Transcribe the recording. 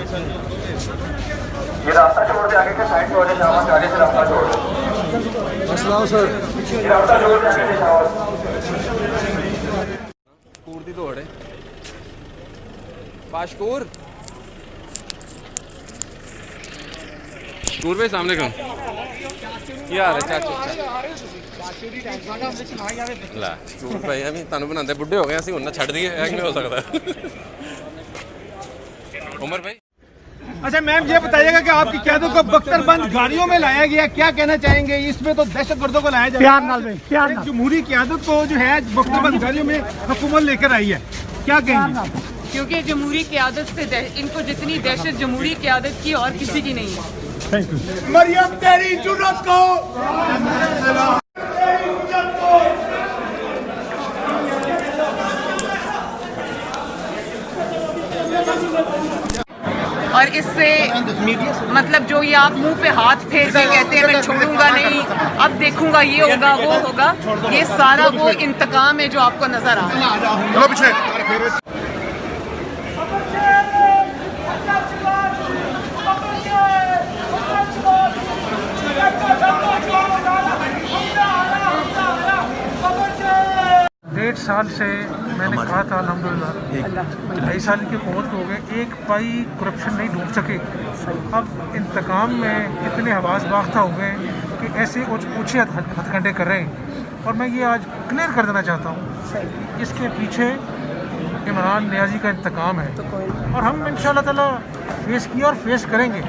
ये रास्ता छोड़ दे, आगे के साइड पे हो जाए शाबाश, आगे से रास्ता छोड़ दे। अस्सलाम सर। ये रास्ता छोड़ दे, आगे से शाबाश। कूर दी दौड़ है बाशकूर। कूर भाई सामने कम यार चाचा ला कूर भाई हमें तानू बनाते बुढ़े हो गए असं हूं छड़ दिए नहीं हो सकता। उमर भाई अच्छा मैम ये बताइएगा कि आपकी क़यादत को बख्तरबंद गाड़ियों में लाया गया, क्या कहना चाहेंगे? इसमें तो दहशतगर्दों को लाया जाए। प्यार नाल में, प्यार नाल। जमहूरी क़यादत को जो है बख्तरबंद गाड़ियों में हुकूमत लेकर आई है, क्या कहेंगे? क्योंकि जमहूरी क़यादत से इनको जितनी दहशत जमहूरी क़यादत की और किसी की नहीं है। Thank you. मरियम तेरी जुर्रत को और इससे मतलब जो ये आप मुंह पे हाथ फेर के कहते हैं मैं छोड़ूंगा नहीं, अब देखूंगा ये होगा वो होगा, ये सारा वो इंतकाम है जो आपको नजर आ रहा है। डेढ़ साल से मैंने कहा था अल्हम्दुलिल्लाह 2.5 साल की हुकूमत हो गए, एक पाई करप्शन नहीं ढूंढ सके। अब इंतकाम में इतने हवास बाख्ता हो गए कि ऐसे ऊँचे हथकंडे कर रहे हैं। और मैं ये आज क्लियर कर देना चाहता हूँ, इसके पीछे इमरान नियाज़ी का इंतकाम है और हम इंशाअल्लाह ताला फेस किया और फेस करेंगे।